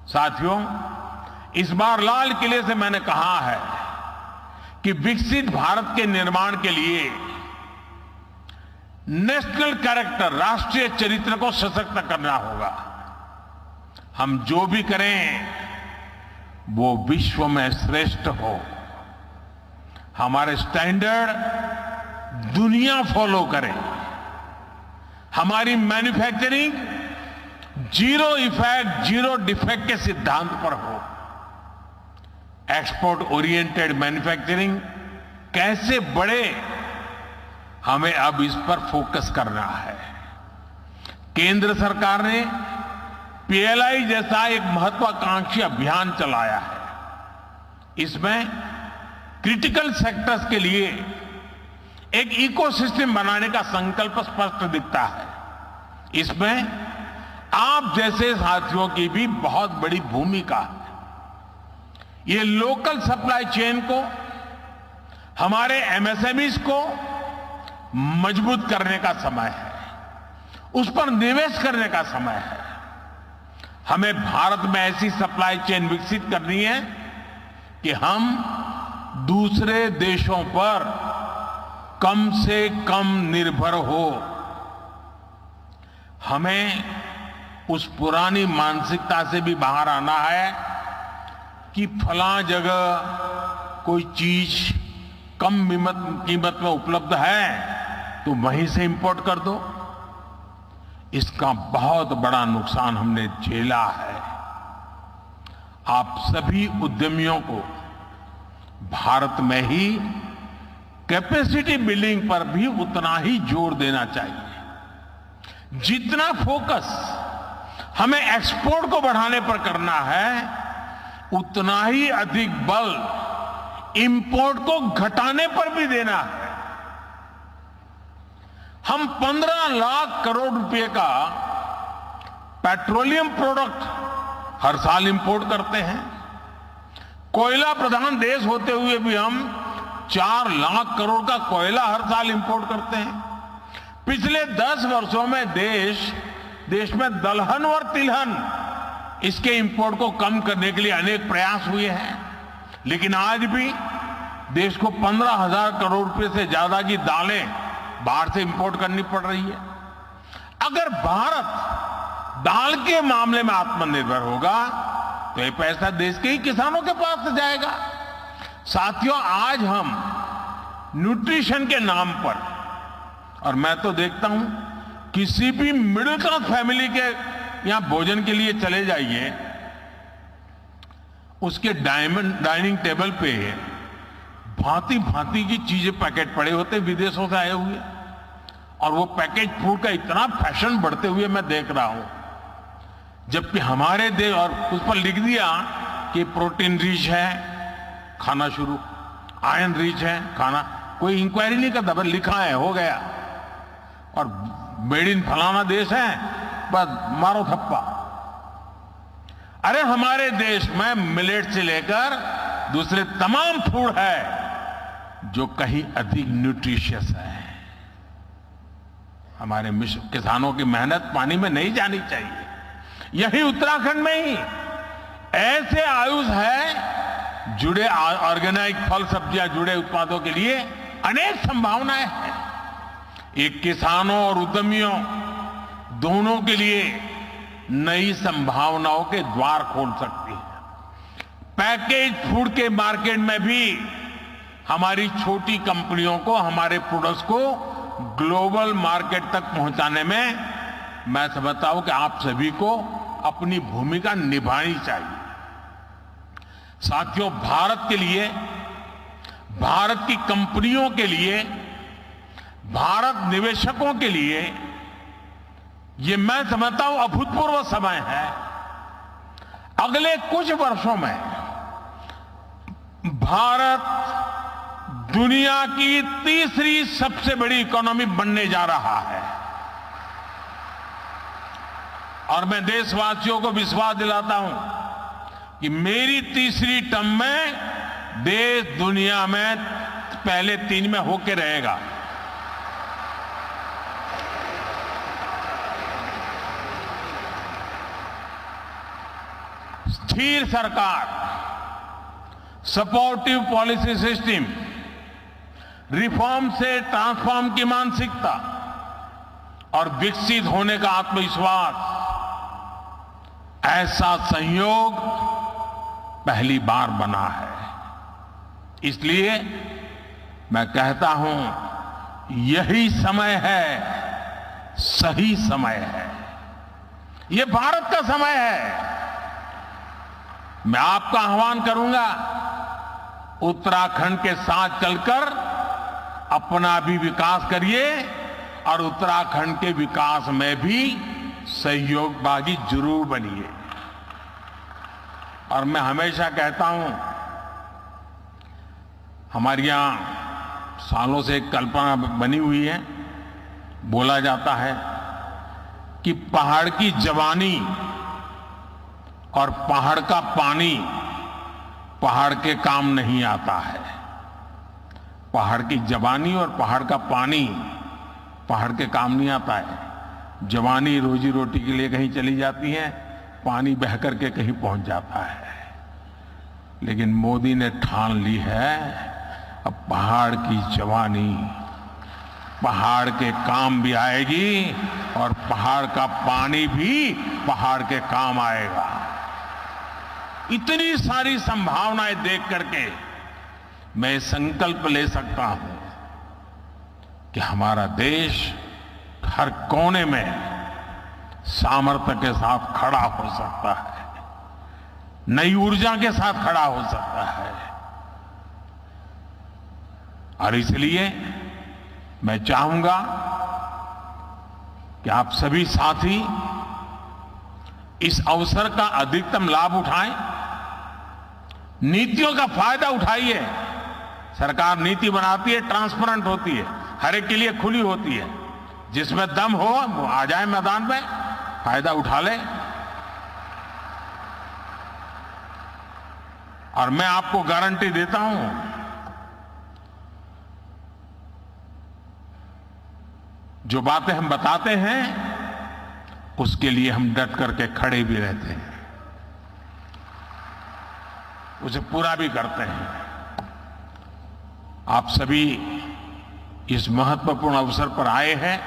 साथियों, इस बार लाल किले से मैंने कहा है कि विकसित भारत के निर्माण के लिए नेशनल कैरेक्टर, राष्ट्रीय चरित्र को सशक्त करना होगा। हम जो भी करें वो विश्व में श्रेष्ठ हो, हमारे स्टैंडर्ड दुनिया फॉलो करे, हमारी manufacturing zero effect zero defect के सिद्धांत पर हो। एक्सपोर्ट ओरिएंटेड मैन्युफैक्चरिंग कैसे बढ़े, हमें अब इस पर फोकस करना है। केंद्र सरकार ने पीएलआई जैसा एक महत्वाकांक्षी अभियान चलाया है। इसमें क्रिटिकल सेक्टर्स के लिए एक इकोसिस्टम बनाने का संकल्प स्पष्ट दिखता है। इसमें आप जैसे साथियों की भी बहुत बड़ी भूमिका है। ये लोकल सप्लाई चेन को, हमारे एमएसएमईज को मजबूत करने का समय है, उस पर निवेश करने का समय है। हमें भारत में ऐसी सप्लाई चेन विकसित करनी है कि हम दूसरे देशों पर कम से कम निर्भर हो। हमें उस पुरानी मानसिकता से भी बाहर आना है कि फलां जगह कोई चीज कम कीमत में उपलब्ध है तो वहीं से इंपोर्ट कर दो। इसका बहुत बड़ा नुकसान हमने झेला है। आप सभी उद्यमियों को भारत में ही कैपेसिटी बिल्डिंग पर भी उतना ही जोर देना चाहिए। जितना फोकस हमें एक्सपोर्ट को बढ़ाने पर करना है, उतना ही अधिक बल इंपोर्ट को घटाने पर भी देना है। हम 15 लाख करोड़ रुपए का पेट्रोलियम प्रोडक्ट हर साल इंपोर्ट करते हैं। कोयला प्रधान देश होते हुए भी हम 4 लाख करोड़ का कोयला हर साल इंपोर्ट करते हैं। पिछले 10 वर्षों में देश में दलहन और तिलहन इसके इंपोर्ट को कम करने के लिए अनेक प्रयास हुए हैं, लेकिन आज भी देश को 15,000 करोड़ रुपए से ज्यादा की दालें बाहर से इंपोर्ट करनी पड़ रही है। अगर भारत दाल के मामले में आत्मनिर्भर होगा तो ये पैसा देश के ही किसानों के पास जाएगा। साथियों, आज हम न्यूट्रिशन के नाम पर, और मैं तो देखता हूं किसी भी मिडिल क्लास फैमिली के यहां भोजन के लिए चले जाइए, उसके डाइनिंग टेबल पे भांति भांति की चीजें पैकेट पड़े होते विदेशों से आए हुए, और वो पैकेज फूड का इतना फैशन बढ़ते हुए मैं देख रहा हूं। जबकि हमारे देश, और उस पर लिख दिया कि प्रोटीन रिच है, खाना शुरू, आयरन रिच है, खाना, कोई इंक्वायरी नहीं करता, बस लिखा है, हो गया, और मेड इन फलाना देश है, बस मारो थप्पा। अरे हमारे देश में मिलेट से लेकर दूसरे तमाम फूड है जो कहीं अधिक न्यूट्रिशियस है। हमारे किसानों की मेहनत पानी में नहीं जानी चाहिए। यही उत्तराखंड में ही ऐसे आयुष है, जुड़े ऑर्गेनिक फल सब्जियां जुड़े उत्पादों के लिए अनेक संभावनाएं हैं। एक किसानों और उद्यमियों दोनों के लिए नई संभावनाओं के द्वार खोल सकती है। पैकेज फूड के मार्केट में भी हमारी छोटी कंपनियों को हमारे प्रोडक्ट्स को ग्लोबल मार्केट तक पहुंचाने में मैं समझता हूं कि आप सभी को अपनी भूमिका निभानी चाहिए। साथियों, भारत के लिए, भारत की कंपनियों के लिए, भारत निवेशकों के लिए ये मैं समझता हूं अभूतपूर्व समय है। अगले कुछ वर्षों में भारत दुनिया की तीसरी सबसे बड़ी इकोनॉमी बनने जा रहा है, और मैं देशवासियों को विश्वास दिलाता हूं कि मेरी तीसरी टर्म में देश दुनिया में पहले 3 में होके रहेगा। स्थिर सरकार, सपोर्टिव पॉलिसी सिस्टम, रिफॉर्म से ट्रांसफॉर्म की मानसिकता और विकसित होने का आत्मविश्वास, ऐसा संयोग पहली बार बना है। इसलिए मैं कहता हूं, यही समय है, सही समय है, ये भारत का समय है। मैं आपका आह्वान करूंगा, उत्तराखंड के साथ चलकर अपना भी विकास करिए और उत्तराखंड के विकास में भी सहयोगभागी जरूर बनिए। और मैं हमेशा कहता हूं, हमारे यहां सालों से एक कल्पना बनी हुई है, बोला जाता है कि पहाड़ की जवानी और पहाड़ का पानी पहाड़ के काम नहीं आता है। पहाड़ की जवानी और पहाड़ का पानी पहाड़ के काम नहीं आता है। जवानी रोजी रोटी के लिए कहीं चली जाती है, पानी बह करके कहीं पहुंच जाता है। लेकिन मोदी ने ठान ली है, अब पहाड़ की जवानी पहाड़ के काम भी आएगी और पहाड़ का पानी भी पहाड़ के काम आएगा। इतनी सारी संभावनाएं देख करके मैं संकल्प ले सकता हूं कि हमारा देश हर कोने में सामर्थ्य के साथ खड़ा हो सकता है, नई ऊर्जा के साथ खड़ा हो सकता है। और इसलिए मैं चाहूंगा कि आप सभी साथी इस अवसर का अधिकतम लाभ उठाएं, नीतियों का फायदा उठाइए। सरकार नीति बनाती है, ट्रांसपेरेंट होती है, हर एक के लिए खुली होती है। जिसमें दम हो वो आ जाए मैदान में, फायदा उठा ले। और मैं आपको गारंटी देता हूं, जो बातें हम बताते हैं उसके लिए हम डट करके खड़े भी रहते हैं, उसे पूरा भी करते हैं। आप सभी इस महत्वपूर्ण अवसर पर आए हैं।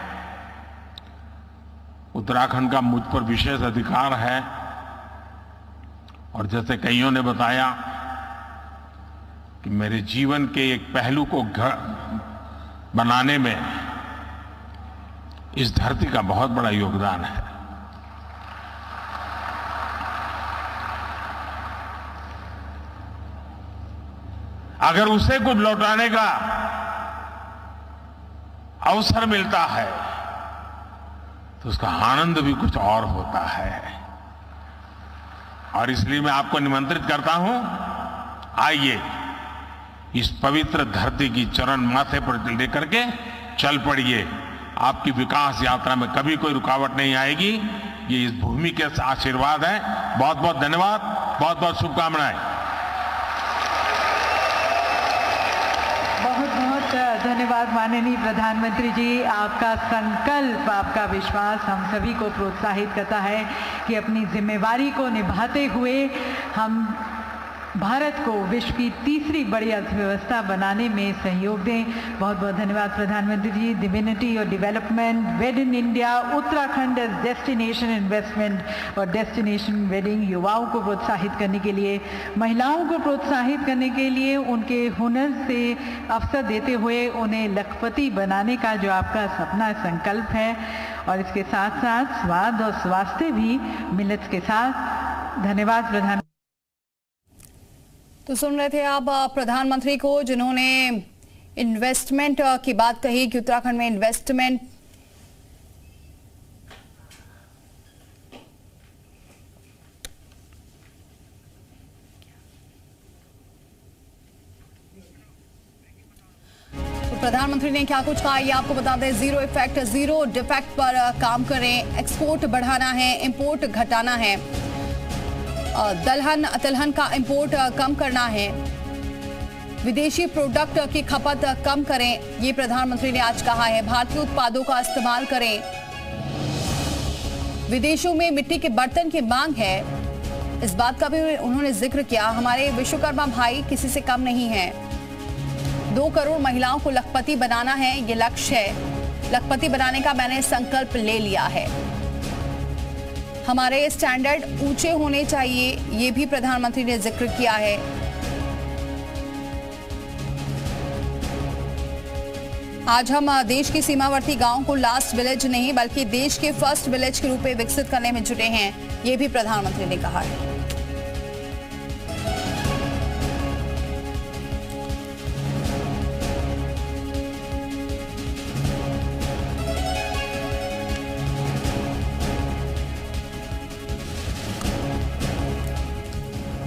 उत्तराखंड का मुझ पर विशेष अधिकार है और जैसे कईयों ने बताया कि मेरे जीवन के एक पहलू को घर बनाने में इस धरती का बहुत बड़ा योगदान है। अगर उसे कुछ लौटाने का अवसर मिलता है तो उसका आनंद भी कुछ और होता है। और इसलिए मैं आपको निमंत्रित करता हूं, आइए इस पवित्र धरती की चरण माथे पर लेकर के चल पड़िए। आपकी विकास यात्रा में कभी कोई रुकावट नहीं आएगी। ये इस भूमि के आशीर्वाद है। बहुत बहुत धन्यवाद, बहुत बहुत शुभकामनाएं। बहुत बहुत धन्यवाद माननीय प्रधानमंत्री जी। आपका संकल्प, आपका विश्वास हम सभी को प्रोत्साहित करता है कि अपनी जिम्मेवारी को निभाते हुए हम भारत को विश्व की तीसरी बड़ी अर्थव्यवस्था बनाने में सहयोग दें। बहुत बहुत धन्यवाद प्रधानमंत्री जी। डिविनिटी और development, wed in India, Uttarakhand as destination investment और डेस्टिनेशन वेडिंग, युवाओं को प्रोत्साहित करने के लिए, महिलाओं को प्रोत्साहित करने के लिए, उनके हुनर से अवसर देते हुए उन्हें लखपति बनाने का जो आपका सपना संकल्प है, और इसके साथ साथ स्वाद और स्वास्थ्य भी मिलेट्स के साथ। धन्यवाद प्रधानमंत्री। तो सुन रहे थे आप प्रधानमंत्री को, जिन्होंने इन्वेस्टमेंट की बात कही कि उत्तराखंड में इन्वेस्टमेंट तो प्रधानमंत्री ने क्या कुछ कहा ये आपको बता दें। जीरो इफेक्ट, जीरो डिफेक्ट पर काम करें, एक्सपोर्ट बढ़ाना है, इंपोर्ट घटाना है, दलहन तिलहन का इंपोर्ट कम करना है, विदेशी प्रोडक्ट की खपत कम करें, ये प्रधानमंत्री ने आज कहा है। भारतीय उत्पादों का इस्तेमाल करें। विदेशों में मिट्टी के बर्तन की मांग है, इस बात का भी उन्होंने जिक्र किया। हमारे विश्वकर्मा भाई किसी से कम नहीं है। 2 करोड़ महिलाओं को लखपति बनाना है, ये लक्ष्य है। लखपति बनाने का मैंने संकल्प ले लिया है। हमारे स्टैंडर्ड ऊंचे होने चाहिए, ये भी प्रधानमंत्री ने जिक्र किया है। आज हम देश की सीमावर्ती गांव को लास्ट विलेज नहीं बल्कि देश के फर्स्ट विलेज के रूप में विकसित करने में जुटे हैं, ये भी प्रधानमंत्री ने कहा है।